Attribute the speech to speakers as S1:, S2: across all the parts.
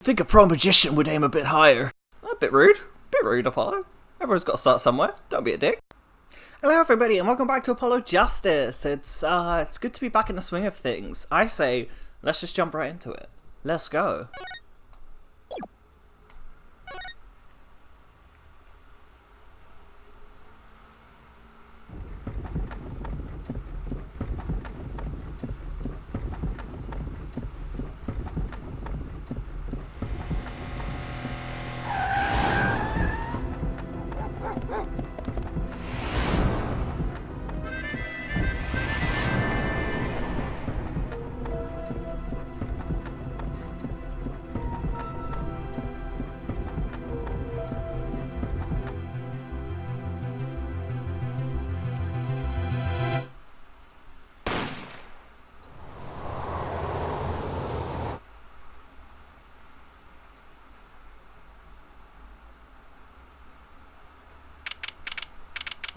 S1: Think a pro magician would aim a bit higher. A bit rude. Bit rude, Apollo. Everyone's got to start somewhere. Don't be a dick. Hello everybody and welcome back to Apollo Justice. It's good to be back in the swing of things. I say, let's just jump right into it. Let's go.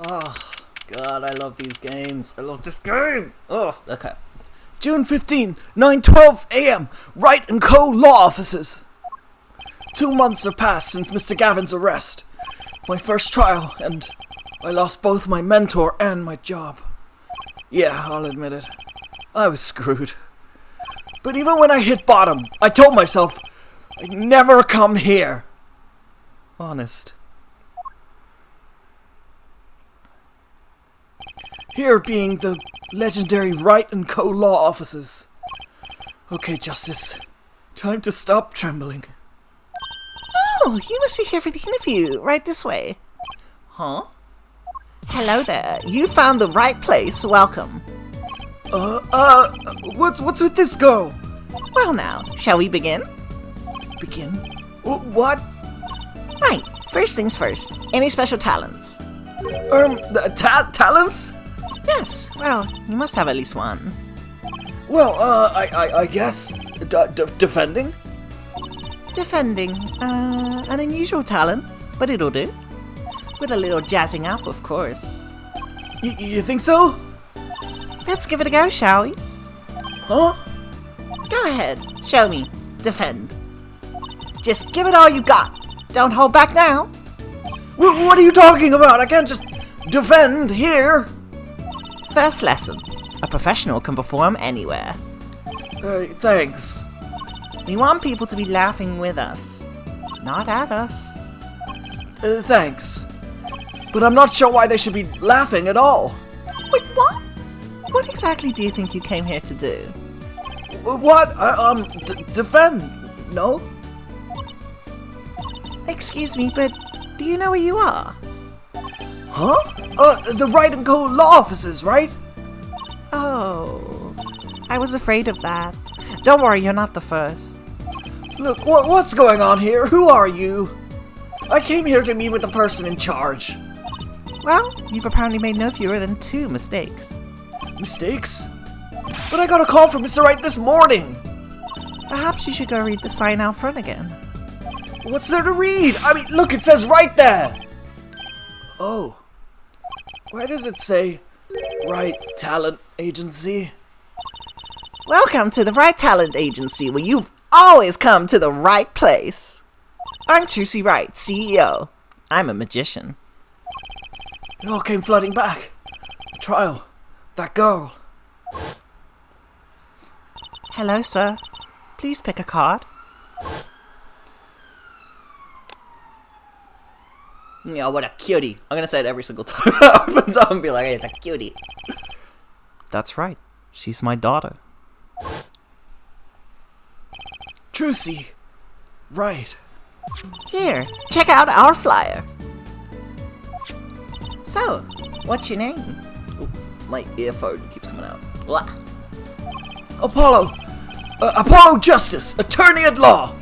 S1: Oh, God, I love these games. I love this game. Oh, okay. June 15, 9:12 a.m. Wright & Co. Law Offices. 2 months have passed since Mr. Gavin's arrest. My first trial, and I lost both my mentor and my job. Yeah, I'll admit it. I was screwed. But even when I hit bottom, I told myself I'd never come here. Honest. Here being the legendary Wright & Co. Law Offices. Okay, Justice. Time to stop trembling.
S2: Oh, you must be here for the interview. Right this way.
S1: Huh?
S2: Hello there. You found the right place. Welcome.
S1: What's with this girl?
S2: Well now, shall we begin?
S1: Begin? What?
S2: Right. First things first. Any special talents?
S1: Talents?
S2: Yes. Well, you must have at least one.
S1: Well, I guess defending?
S2: Defending. An unusual talent, but it'll do. With a little jazzing up, of course.
S1: You think so?
S2: Let's give it a go, shall we?
S1: Huh?
S2: Go ahead. Show me. Defend. Just give it all you got. Don't hold back now.
S1: What are you talking about? I can't just defend here.
S2: First lesson. A professional can perform anywhere.
S1: Thanks.
S2: We want people to be laughing with us, not at us.
S1: Thanks. But I'm not sure why they should be laughing at all.
S2: Wait, what? What exactly do you think you came here to do?
S1: What? Defend? No?
S2: Excuse me, but do you know where you are?
S1: Huh? The Wright & Co. Law Offices, right?
S2: Oh, I was afraid of that. Don't worry, you're not the first.
S1: Look, what's going on here? Who are you? I came here to meet with the person in charge.
S2: Well, you've apparently made no fewer than 2 mistakes.
S1: Mistakes? But I got a call from Mr. Wright this morning.
S2: Perhaps you should go read the sign out front again.
S1: What's there to read? I mean, look, it says right there. Oh. Why does it say Wright Talent Agency?
S2: Welcome to the Wright Talent Agency, where you've always come to the right place. I'm Trucy Wright, CEO. I'm a magician.
S1: It all came flooding back. The trial. That girl.
S2: Hello, sir. Please pick a card.
S1: Yeah, what a cutie. I'm gonna say it every single time that opens up and be like, hey, it's a cutie.
S2: That's right. She's my daughter.
S1: Trucy. Right.
S2: Here, check out our flyer. So, what's your name?
S1: Ooh, my earphone keeps coming out.
S2: What?
S1: Apollo. Apollo Justice, attorney at law.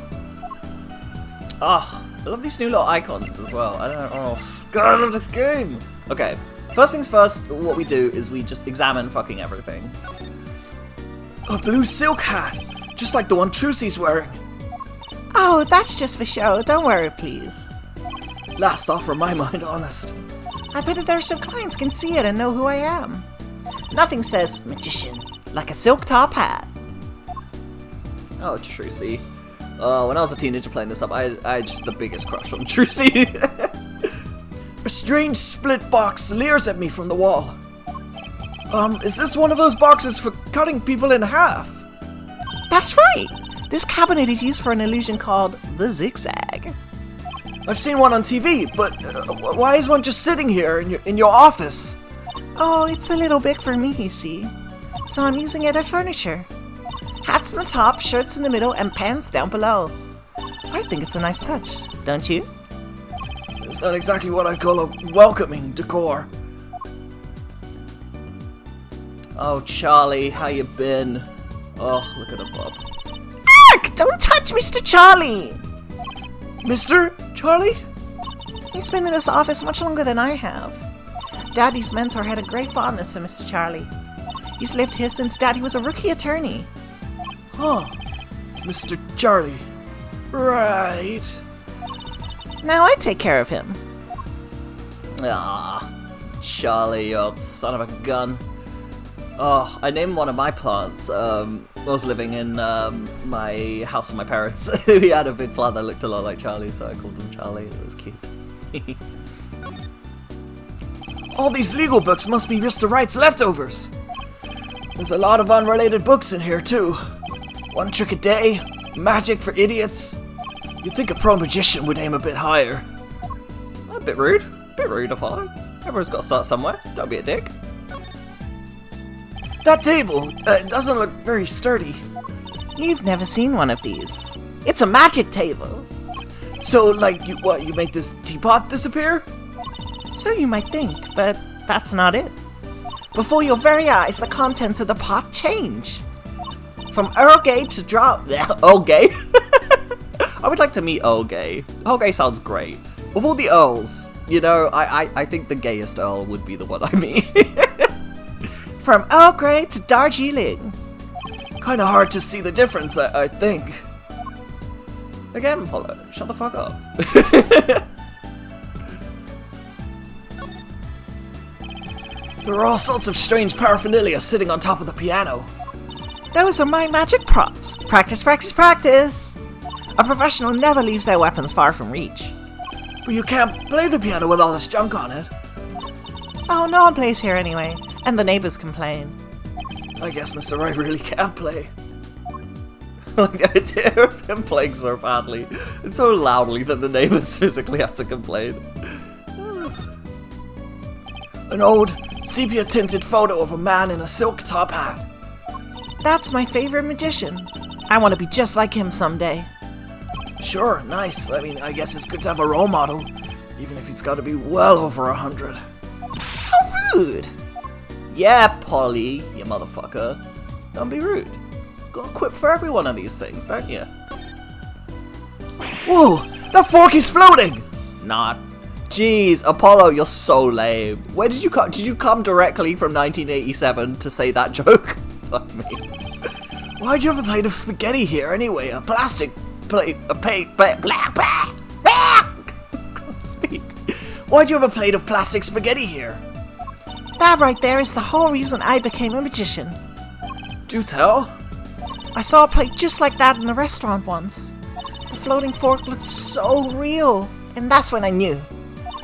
S1: Oh, I love these new little icons as well. I don't know. Oh, God, I love this game. Okay, first things first, what we do is we just examine fucking everything. A blue silk hat, just like the one Trucy's wearing.
S2: Oh, that's just for show. Don't worry, please.
S1: Last off from my mind, honest.
S2: I put it there so clients can see it and know who I am. Nothing says magician like a silk top hat.
S1: Oh, Trucy. When I was a teenager playing this up, I had just the biggest crush on Trucy. A strange split box leers at me from the wall. Is this one of those boxes for cutting people in half?
S2: That's right! This cabinet is used for an illusion called the zigzag.
S1: I've seen one on TV, but why is one just sitting here in your office?
S2: Oh, it's a little big for me, you see. So I'm using it as furniture. Hats in the top, shirts in the middle, and pants down below. I think it's a nice touch, don't you?
S1: It's not exactly what I'd call a welcoming decor. Oh, Charlie, how you been? Oh, look at him, Bob.
S2: Ark! Don't touch Mr. Charlie!
S1: Mr. Charlie?
S2: He's been in this office much longer than I have. Daddy's mentor had a great fondness for Mr. Charlie. He's lived here since Daddy was a rookie attorney.
S1: Huh. Mr. Charlie. Right.
S2: Now I take care of him.
S1: Ah, Charlie, you old son of a gun. Oh, I named one of my plants. I was living in my house with my parents. We had a big plant that looked a lot like Charlie, so I called him Charlie. It was cute. All these legal books must be Mr. Wright's leftovers. There's a lot of unrelated books in here, too. One Trick a Day, Magic for Idiots. You'd think a pro magician would aim a bit higher. A bit rude. A bit rude, Apollo. Everyone's got to start somewhere. Don't be a dick. That table doesn't look very sturdy.
S2: You've never seen one of these. It's a magic table.
S1: So, like, you make this teapot disappear?
S2: So you might think, but that's not it. Before your very eyes, the contents of the pot change. From Earl Gay to drop...
S1: Earl Gay? I would like to meet Earl Gay. Earl Gay sounds great. Of all the Earls, you know, I think the gayest Earl would be the one I meet.
S2: From Earl Grey to Darjeeling.
S1: Kinda hard to see the difference, I think. Again, Polo, shut the fuck up. There are all sorts of strange paraphernalia sitting on top of the piano.
S2: Those are my magic props. Practice, practice, practice. A professional never leaves their weapons far from reach.
S1: But you can't play the piano with all this junk on it.
S2: Oh, no one plays here anyway, and the neighbors complain.
S1: I guess Mr. Wright really can't play. Like, the idea of him playing so badly and so loudly that the neighbors physically have to complain. An old, sepia-tinted photo of a man in a silk top hat.
S2: That's my favorite magician. I want to be just like him someday.
S1: Sure, nice. I mean, I guess it's good to have a role model, even if he's got to be well over 100.
S2: How rude!
S1: Yeah, Polly, you motherfucker. Don't be rude. Got a quip for every one of these things, don't you? Whoa! The fork is floating! Not. Jeez, Apollo, you're so lame. Where did you come? Did you come directly from 1987 to say that joke? Fuck me. Why'd you have a plate of spaghetti here anyway? A plastic plate, blah, blah, blah. Speak. Why'd you have a plate of plastic spaghetti here?
S2: That right there is the whole reason I became a magician.
S1: Do tell.
S2: I saw a plate just like that in a restaurant once. The floating fork looked so real, and that's when I knew.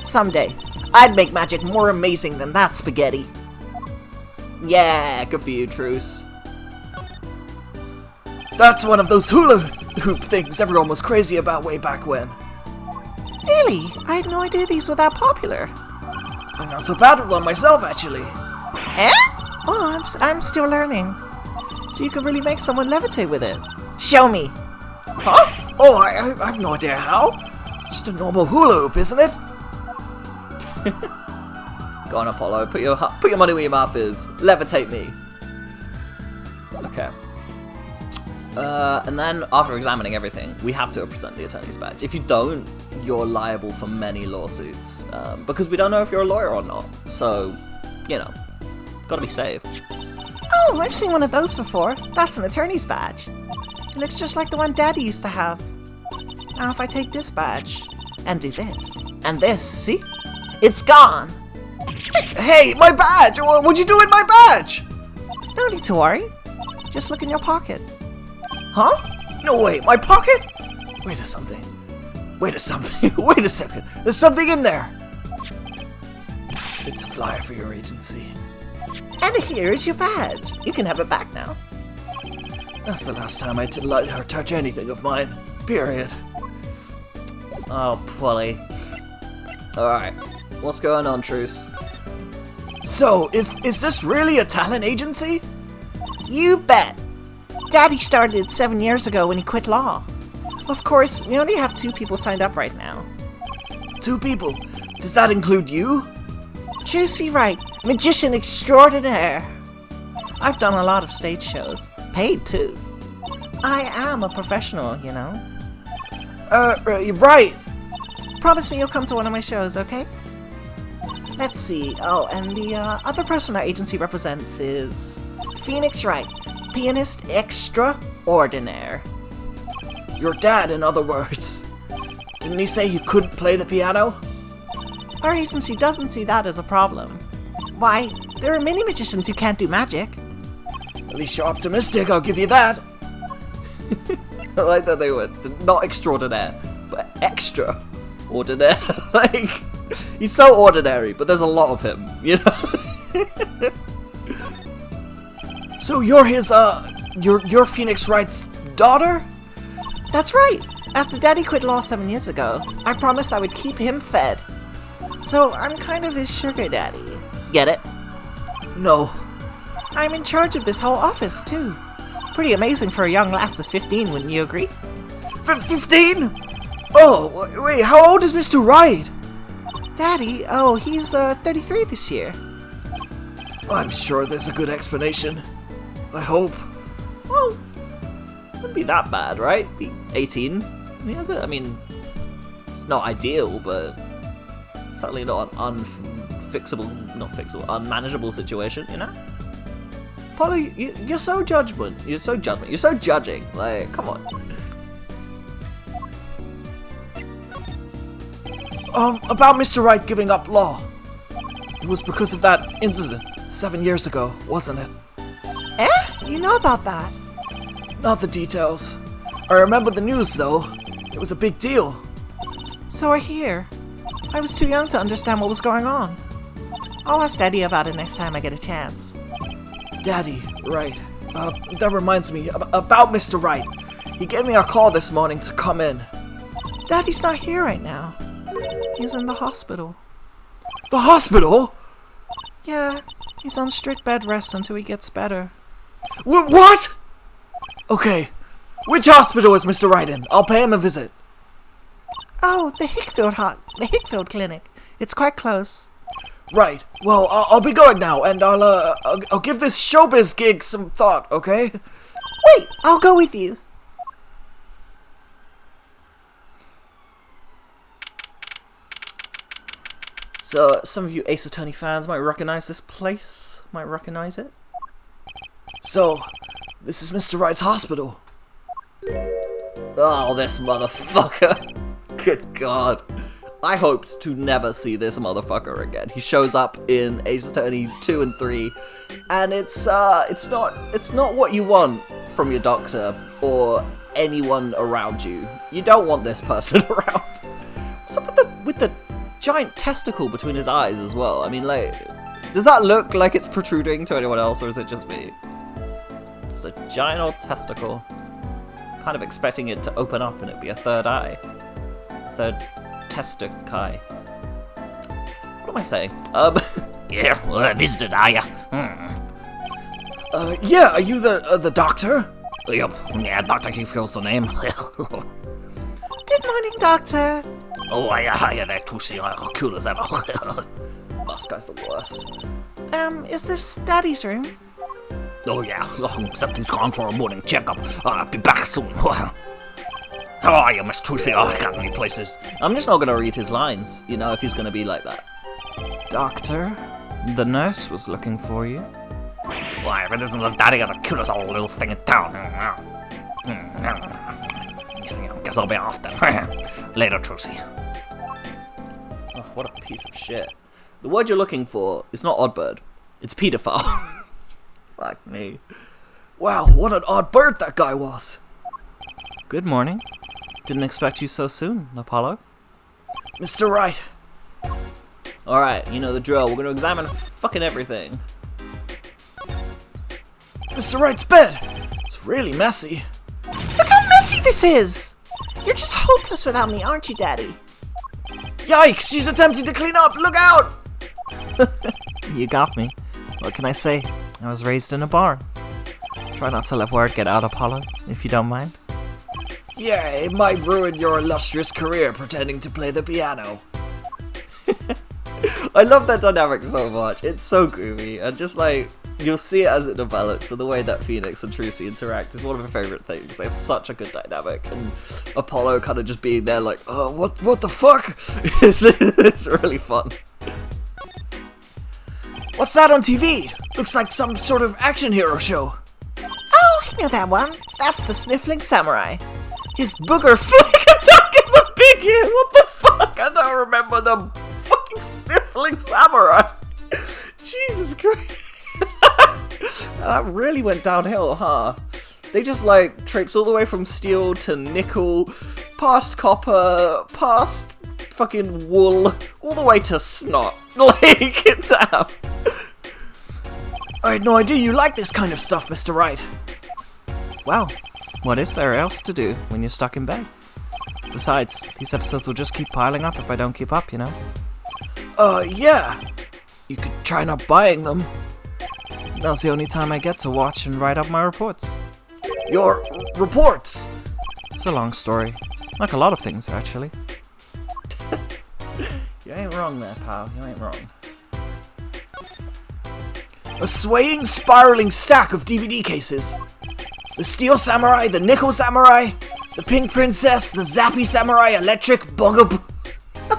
S2: Someday, I'd make magic more amazing than that spaghetti.
S1: Yeah, good for you, Truce. That's one of those hula hoop things everyone was crazy about way back when.
S2: Really? I had no idea these were that popular.
S1: I'm not so bad with one myself, actually.
S2: Eh? Oh, I'm still learning. So you can really make someone levitate with it. Show me.
S1: Huh? Oh, I have no idea how. Just a normal hula hoop, isn't it? Go on, Apollo. Put your money where your mouth is. Levitate me. Okay. And then, after examining everything, we have to present the attorney's badge. If you don't, you're liable for many lawsuits. Because we don't know if you're a lawyer or not. So, you know, gotta be safe.
S2: Oh, I've seen one of those before. That's an attorney's badge. It looks just like the one Daddy used to have. Now if I take this badge, and do this, and this, see? It's gone!
S1: Hey, my badge! What'd you do with my badge?
S2: No need to worry. Just look in your pocket.
S1: Huh? No way, my pocket? Wait a something. Wait a something. Wait a second. There's something in there. It's a flyer for your agency.
S2: And here's your badge. You can have it back now.
S1: That's the last time I did let her touch anything of mine. Period. Oh, Polly. Alright. What's going on, Truce? So, is this really a talent agency?
S2: You bet. Daddy started 7 years ago when he quit law. Of course, we only have 2 people signed up right now.
S1: 2 people? Does that include you?
S2: Juicy Wright, magician extraordinaire. I've done a lot of stage shows. Paid too. I am a professional, you know.
S1: Right.
S2: Promise me you'll come to one of my shows, okay? Let's see. Oh, and the other person our agency represents is Phoenix Wright, pianist extraordinaire.
S1: Your dad, in other words. Didn't he say he couldn't play the piano?
S2: Our agency doesn't see that as a problem. Why, there are many magicians who can't do magic.
S1: At least you're optimistic, I'll give you that. I like that they were not extraordinaire, but extraordinaire. Like, he's so ordinary, but there's a lot of him, you know? So you're his, you're Phoenix Wright's daughter?
S2: That's right. After Daddy quit law 7 years ago, I promised I would keep him fed. So I'm kind of his sugar daddy. Get it?
S1: No.
S2: I'm in charge of this whole office, too. Pretty amazing for a young lass of 15, wouldn't you agree?
S1: 15? Oh, wait, how old is Mr. Wright?
S2: Daddy? Oh, he's 33 this year.
S1: I'm sure there's a good explanation. I hope.
S2: Well,
S1: wouldn't be that bad, right? Be 18. I mean, it's not ideal, but certainly not an unmanageable situation, you know? Polly, you're so You're so judging. Like, come on. About Mr. Wright giving up law. It was because of that incident 7 years ago, wasn't it?
S2: Eh? You know about that?
S1: Not the details. I remember the news, though. It was a big deal.
S2: So I hear. I was too young to understand what was going on. I'll ask Daddy about it next time I get a chance.
S1: Daddy, right. That reminds me, about Mr. Wright. He gave me a call this morning to come in.
S2: Daddy's not here right now. He's in the hospital.
S1: The hospital?
S2: Yeah, he's on strict bed rest until he gets better.
S1: What? Okay. Which hospital is Mr. Wright in? I'll pay him a visit.
S2: Oh, the Hickfield Clinic. It's quite close.
S1: Right. Well, I'll be going now, and I'll give this showbiz gig some thought, okay?
S2: Wait, I'll go with you.
S1: So, some of you Ace Attorney fans might recognize this place. Might recognize it. So, this is Mr. Wright's hospital. Oh, this motherfucker. Good God. I hoped to never see this motherfucker again. He shows up in Ace Attorney 2 and 3, and it's not what you want from your doctor or anyone around you. You don't want this person around. What's up with the giant testicle between his eyes as well? I mean, like, does that look like it's protruding to anyone else, or is it just me? Just a giant old testicle. Kind of expecting it to open up and it'd be a third eye. A third testicle. What am I saying?
S3: Yeah, well, I visited, are ya?
S1: Yeah, are you the doctor?
S3: Yep, yeah, Dr. Heathfield's the name.
S2: Good morning, Doctor.
S3: Oh, hiya there, Tootsie, cool as ever.
S1: This guy's the worst.
S2: Is this Daddy's room?
S3: Oh, yeah, except he's gone for a morning checkup. I'll be back soon. How are you, Miss Tootsie? Oh, I got any places.
S1: I'm just not gonna read his lines, you know, if he's gonna be like that. Doctor, the nurse was looking for you.
S3: Why, if it isn't the daddy of the cutest old little thing in town. Guess I'll be off then. Later, Tootsie.
S1: Oh, what a piece of shit. The word you're looking for is not oddbird. It's pedophile. Fuck me. Wow, what an odd bird that guy was. Good morning. Didn't expect you so soon, Apollo.
S2: Mr. Wright.
S1: Alright, you know the drill. We're gonna examine fucking everything.
S2: Mr. Wright's bed. It's really messy.
S4: Look how messy this is! You're just hopeless without me, aren't you, Daddy?
S2: Yikes, she's attempting to clean up. Look out!
S1: You got me. What can I say? I was raised in a barn. Try not to let word get out, Apollo, if you don't mind.
S2: Yeah, it might ruin your illustrious career pretending to play the piano.
S1: I love that dynamic so much. It's so groovy, and just like, you'll see it as it develops, but the way that Phoenix and Trucy interact is one of my favourite things. They have such a good dynamic, and Apollo kind of just being there like, what the fuck? It's really fun.
S2: What's that on TV? Looks like some sort of action hero show.
S4: Oh, I know that one. That's the Sniffling Samurai.
S2: His booger flick attack is a big hit. What the fuck? I don't remember the fucking Sniffling Samurai. Jesus Christ.
S1: That really went downhill, huh? They just like traipse all the way from steel to nickel, past copper, past fucking wool, all the way to snot. Like, damn.
S2: I had no idea you like this kind of stuff, Mr. Wright.
S1: Well, what is there else to do when you're stuck in bed? Besides, these episodes will just keep piling up if I don't keep up, you know?
S2: Yeah. You could try not buying them.
S1: That's the only time I get to watch and write up my reports.
S2: Your reports.
S1: It's a long story. Like a lot of things, actually.
S2: You ain't wrong there, pal. You ain't wrong. A swaying, spiraling stack of DVD cases. The Steel Samurai, the Nickel Samurai, the Pink Princess, the Zappy Samurai, Electric Bugaboo.
S1: How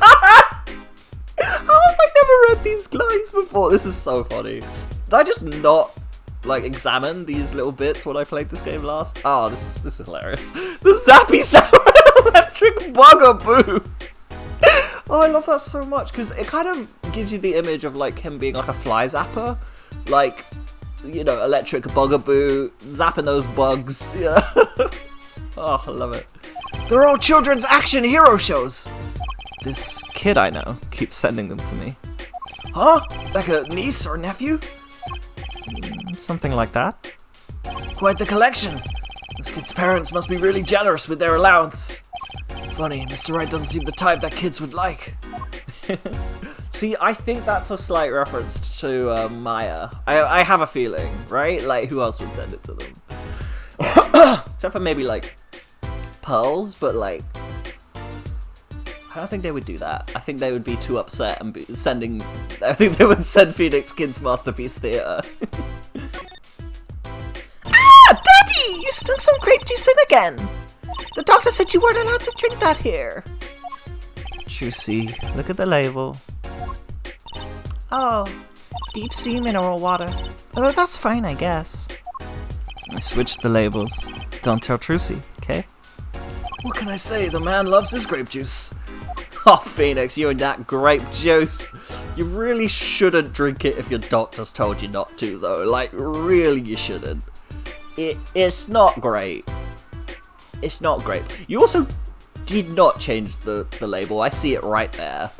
S1: have I never read these lines before? This is so funny. Did I just not, like, examine these little bits when I played this game last? Oh, this is hilarious. The Zappy Samurai Electric Bugaboo! Oh, I love that so much, because it kind of gives you the image of, like, him being like a fly zapper. Like, you know, electric bugaboo, zapping those bugs, you know? Oh, I love it.
S2: They're all children's action hero shows.
S1: This kid I know keeps sending them to me.
S2: Huh? Like a niece or nephew?
S1: Something like that.
S2: Quite the collection. This kid's parents must be really generous with their allowance. Funny, Mr. Wright doesn't seem the type that kids would like.
S1: See, I think that's a slight reference to Maya. I have a feeling, right? Like, who else would send it to them? Except for maybe, like, Pearls, but, like, I don't think they would do that. I think they would be too upset and be sending... I think they would send Phoenix Kids Masterpiece Theatre.
S4: Ah, Daddy! You snuck some grape juice in again! The doctor said you weren't allowed to drink that here.
S1: Juicy. Look at the label.
S4: Oh, deep sea mineral water.
S1: Oh, that's fine, I guess. I switched the labels. Don't tell Trucy, okay?
S2: What can I say? The man loves his grape juice.
S1: Oh, Phoenix, you and that grape juice. You really shouldn't drink it if your doctor's told you not to, though. Like, really, you shouldn't. It's not great. It's not great. You also did not change the label. I see it right there.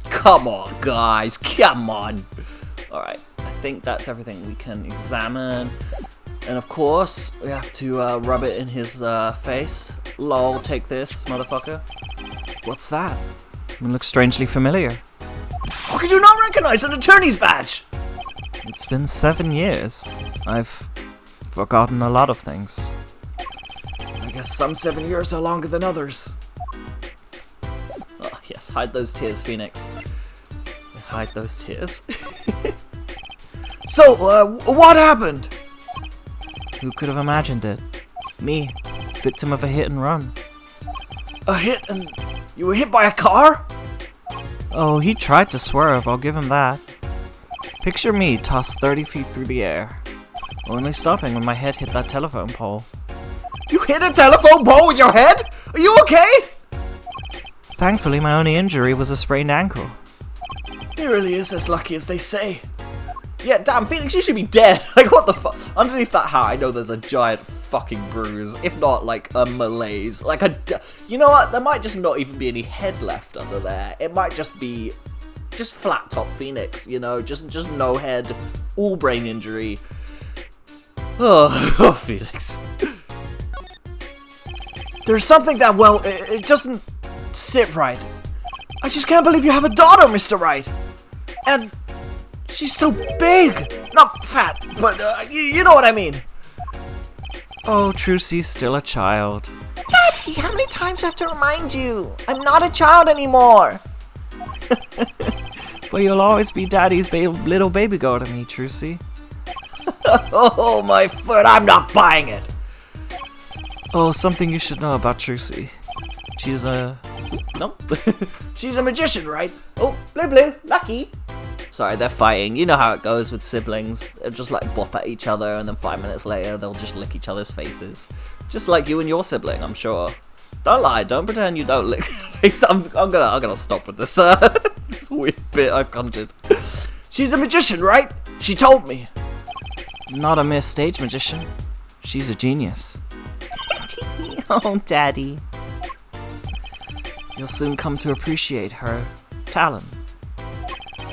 S1: Come on, guys. Come on. Alright, I think that's everything we can examine. And of course, we have to rub it in his face. Lol, take this, motherfucker. What's that? It looks strangely familiar.
S2: How could you not recognize an attorney's badge?
S1: It's been 7 years. I've forgotten a lot of things.
S2: I guess some 7 years are longer than others.
S1: Oh, yes, hide those tears, Phoenix. Hide those tears.
S2: So, what happened?
S1: Who could have imagined it? Me, victim of a hit and run.
S2: A hit and... you were hit by a car?
S1: Oh, he tried to swerve, I'll give him that. Picture me tossed 30 feet through the air, only stopping when my head hit that telephone pole.
S2: You hit a telephone pole with your head? Are you okay?
S1: Thankfully, my only injury was a sprained ankle.
S2: He really is as lucky as they say.
S1: Yeah, damn, Phoenix, you should be dead. Like, what the fuck? Underneath that hat, I know there's a giant fucking bruise, if not like a malaise. Like you know what? There might just not even be any head left under there. It might just be just flat top Phoenix, you know, just no head, all brain injury. Oh, Phoenix. There's something that, well, it doesn't sit right. I just can't believe you have a daughter, Mr. Wright. And she's so big. Not fat, but you know what I mean.
S2: Oh, Trucy's still a child.
S4: Daddy, how many times do I have to remind you? I'm not a child anymore.
S2: But you'll always be Daddy's little baby girl to me, Trucy.
S1: Oh, my foot, I'm not buying it.
S2: Oh, something you should know about Trucy. She's a...
S1: No. She's a magician, right? Oh, blue, lucky. Sorry, they're fighting. You know how it goes with siblings. They'll just like bop at each other, and then 5 minutes later, they'll just lick each other's faces. Just like you and your sibling, I'm sure. Don't lie. Don't pretend you don't lick their face. I'm gonna stop with this. This weird bit I've conjured. She's a magician, right? She told me.
S2: Not a mere stage magician. She's a genius.
S4: Oh, Daddy.
S2: You'll soon come to appreciate her talent.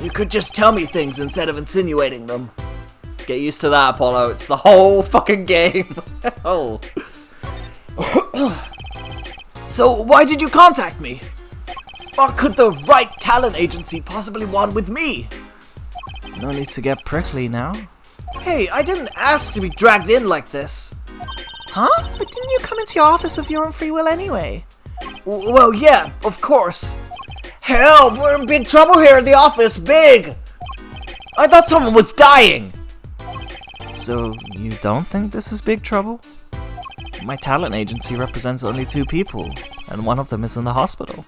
S1: You could just tell me things instead of insinuating them. Get used to that, Apollo. It's the whole fucking game. Oh. So, why did you contact me? What could the right talent agency possibly want with me?
S2: No need to get prickly now.
S1: Hey, I didn't ask to be dragged in like this.
S4: Huh? But didn't you come into your office of your own free will anyway?
S1: Well, yeah, of course. Hell, we're in big trouble here in the office, big! I thought someone was dying!
S2: So, you don't think this is big trouble? My talent agency represents only 2 people, and one of them is in the hospital.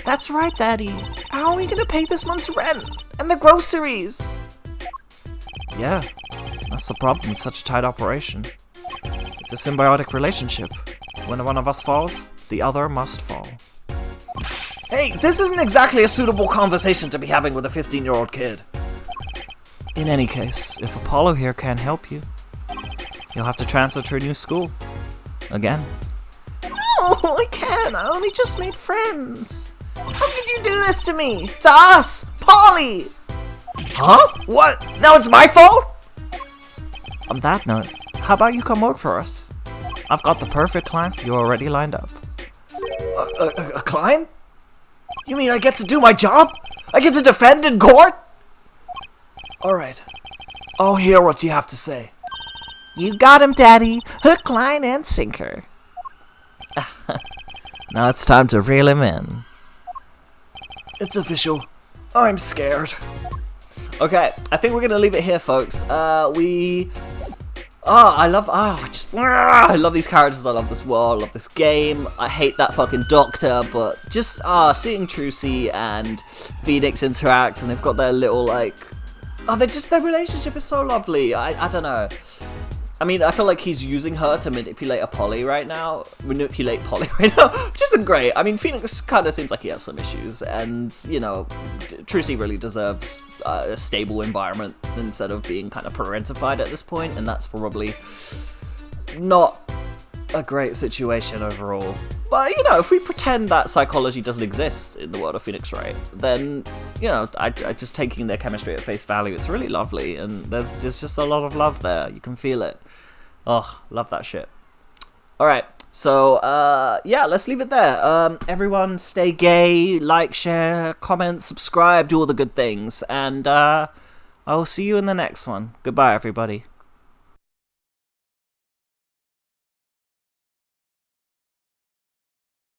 S4: That's right, Daddy. How are we gonna pay this month's rent? And the groceries?
S2: Yeah, that's the problem with such a tight operation. It's a symbiotic relationship. When one of us falls, the other must fall.
S1: Hey, this isn't exactly a suitable conversation to be having with a 15-year-old kid.
S2: In any case, if Apollo here can't help you, you'll have to transfer to a new school. Again.
S4: No, I can't. I only just made friends. How could you do this to me? To us! Polly!
S1: Huh? What? Now it's my fault?
S2: On that note, how about you come work for us? I've got the perfect client for you already lined up.
S1: A client? You mean I get to do my job? I get to defend in court? Alright. I'll hear what you have to say.
S4: You got him, Daddy. Hook, line, and sinker.
S2: Now it's time to reel him in.
S1: It's official. I'm scared. Okay, I think we're gonna leave it here, folks. I love these characters, I love this world, I love this game. I hate that fucking doctor, but just seeing Trucy and Phoenix interact, and they've got their little like, their relationship is so lovely. I don't know. I mean, I feel like he's using her to manipulate Polly right now, which isn't great. I mean, Phoenix kind of seems like he has some issues, and, you know, Trucy really deserves a stable environment instead of being kind of parentified at this point, and that's probably not a great situation overall. But, you know, if we pretend that psychology doesn't exist in the world of Phoenix Wright, then, you know, I just taking their chemistry at face value, it's really lovely, and there's just a lot of love there. You can feel it. Oh, love that shit. Alright, so, yeah, let's leave it there. Everyone stay gay, like, share, comment, subscribe, do all the good things, and, I will see you in the next one. Goodbye, everybody.